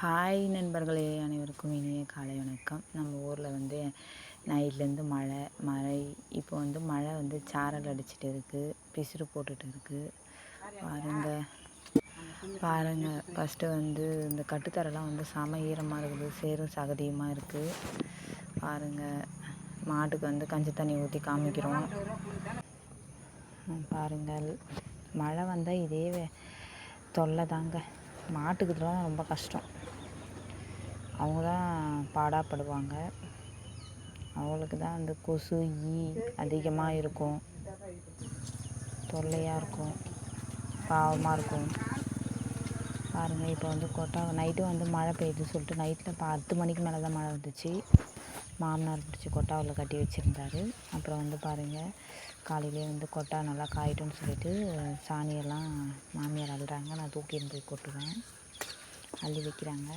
Hi நண்பர்களே, அனைவருக்கும் இனிய காலை வணக்கம். நம்ம ஊரில் நைட்லேருந்து மழை இப்போ மழை சாரல் அடிச்சிட்டு இருக்குது, பிசுறு போட்டுட்டு இருக்குது. பாருங்கள் ஃபஸ்ட்டு இந்த கட்டுத்தரெல்லாம் செம ஈரமாக இருக்குது, சேரும் சகதியுமாக இருக்குது. பாருங்கள், மாட்டுக்கு கஞ்சி தண்ணி ஊற்றி காமிக்கிறோம். பாருங்கள், மழை வந்தால் இதே தொல்லை தாங்க. மாட்டுக்கு தான் ரொம்ப கஷ்டம். அவங்க தான் பாடாப்படுவாங்க. அவங்களுக்கு தான் கொசு அதிகமாக இருக்கும், தொல்லையாக இருக்கும், பாவமாக இருக்கும். பாருங்கள், இப்போ கொட்டா நைட்டு மழை பெய்யுது சொல்லிட்டு நைட்டில் 10 மணிக்கு மேலே தான் மழை வந்துச்சு. மாமனார் பிடிச்சி கொட்டாவில் கட்டி வச்சுருந்தாரு. அப்புறம் பாருங்கள், காலையிலே கொட்டா நல்லா காயிட்டும்னு சொல்லிட்டு சாணியெல்லாம் மாமியார் அள்ளுறாங்க. நான் தூக்கின்னு போய் கொட்டுவேன். அள்ளி வைக்கிறாங்க.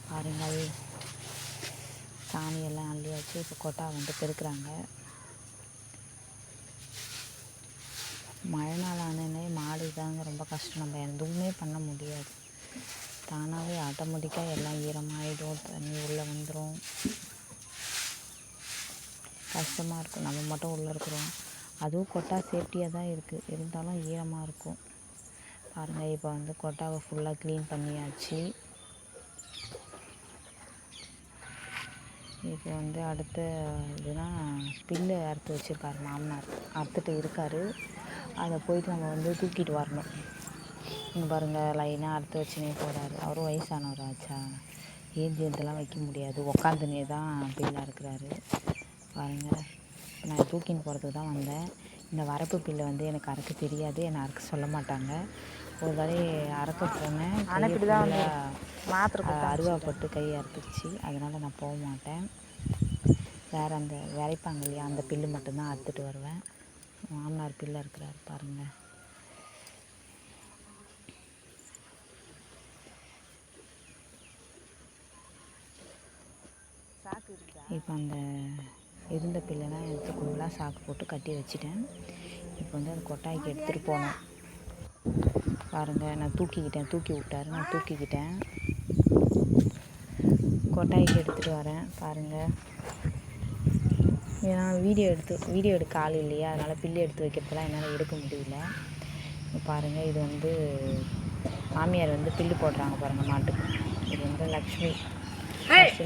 பாருங்கள், சாணியெல்லாம் அள்ளியாச்சு. இப்போ கொட்டா பெருக்கிறாங்க. மழை நாள் ஆனே மாடு தாங்க ரொம்ப கஷ்டம். நம்ம எதுவுமே பண்ண முடியாது. தானாகவே ஆட்டோமேட்டிக்காக எல்லாம் ஈரமாகிடும், தண்ணி உள்ளே வந்துடும். கஷ்டமாக இருக்கும். நம்ம மட்டும் உள்ளே இருக்கிறோம். அதுவும் கொட்டா சேஃப்டியாக தான் இருக்குது, இருந்தாலும் ஈரமாக இருக்கும். பாருங்கள், இப்போ கொட்டாவை ஃபுல்லாக க்ளீன் பண்ணியாச்சு. இப்போ அடுத்த இதுனா பில்லு அறுத்து வச்சுருக்காரு மாமனார், அறுத்துட்டு இருக்கார். அதை போயிட்டு நம்ம தூக்கிட்டு வரணும். இங்கே பாருங்கள், லைனாக அறுத்து வச்சுனே போகிறாரு. அவரும் வயசானவர் ஆச்சா, ஏந்தி இதெல்லாம் வைக்க முடியாது, உக்காந்துனே தான் பில்லு அறுக்கிறாரு. பாருங்கள், நான் தூக்கின்னு போகிறதுக்கு தான் வந்தேன். இந்த வரப்பு பில்லை எனக்கு அறுக்க தெரியாது, என்னை அறுக்க சொல்ல மாட்டாங்க. ஒரு தடவை அறுக்க போனேன், அருவாப்பட்டு கை அறுத்துக்குச்சு. அதனால் நான் போக மாட்டேன். வேறு அந்த விரைப்பாங்க இல்லையா, அந்த பில்லு மட்டும்தான் அறுத்துட்டு வருவேன். மாமனார் பில்லு அறுக்கிறாரு பாருங்கள். இப்போ அந்த இருந்த பில்லைலாம் எடுத்து கும்பலாக சாக்கு போட்டு கட்டி வச்சுட்டேன். இப்போ அந்த கொட்டாய்க்கு எடுத்துகிட்டு போனேன். பாருங்கள், நான் தூக்கி விட்டார், நான் தூக்கிக்கிட்டேன். கொட்டாய்க்கு எடுத்துகிட்டு வரேன். பாருங்கள், ஏன்னா வீடியோ எடுக்க ஆள் இல்லையா, அதனால் பில்லு எடுத்து வைக்கிறதுலாம் என்னால் எடுக்க முடியல. பாருங்கள், இது மாமியார் பில்லு போடுறாங்க பாருங்கள் மாட்டுக்கு. இது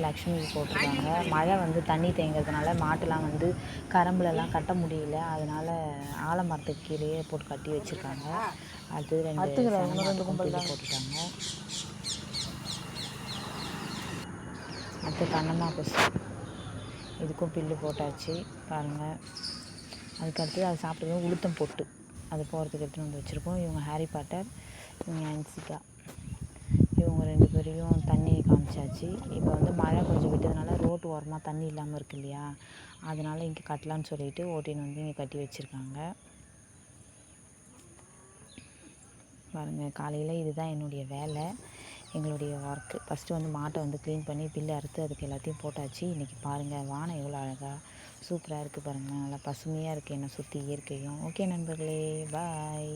லக்ஷ்மி போட்டிருக்காங்க. மழை தண்ணி தேங்கிறதுனால மாட்டுலாம் கரம்புலலாம் கட்ட முடியல. அதனால் ஆலமரத்துக்கு கீழே போட்டு கட்டி வச்சுருக்காங்க. அது 2 கும்பல் தான் போட்டுட்டாங்க. அடுத்து கண்ணம்மா கொசு, இதுக்கும் பில்லு போட்டாச்சு. பாருங்கள், அதுக்கடுத்து அதை சாப்பிட்றது உளுத்தம் போட்டு அது போகிறதுக்கு எடுத்துகிட்டு வச்சுருக்கோம். இவங்க ஹாரி பாட்டர், இவங்க அன்சிகா, இவங்க 2 பேரையும் தண்ணி காமிச்சாச்சு. இப்போ மழை கொஞ்சம் விட்டதுனால ரோட்டு ஓரமாக தண்ணி இல்லாமல் இருக்கு இல்லையா, அதனால் இங்கே கட்டலான்னு சொல்லிட்டு ஓட்டின்னு இங்கே கட்டி வச்சுருக்காங்க. பாருங்கள், காலையில் இதுதான் என்னுடைய வேலை, எங்களுடைய ஒர்க்கு. ஃபஸ்ட்டு மாட்டை க்ளீன் பண்ணி பில்லு அறுத்து அதுக்கு எல்லாத்தையும் போட்டாச்சு. இன்றைக்கி பாருங்கள், வானம் எவ்வளோ அழகாக சூப்பராக இருக்குது பாருங்கள். நல்லா பசுமையாக இருக்குது என்னை சுற்றி இயற்கையும். ஓகே நண்பர்களே, பாய்.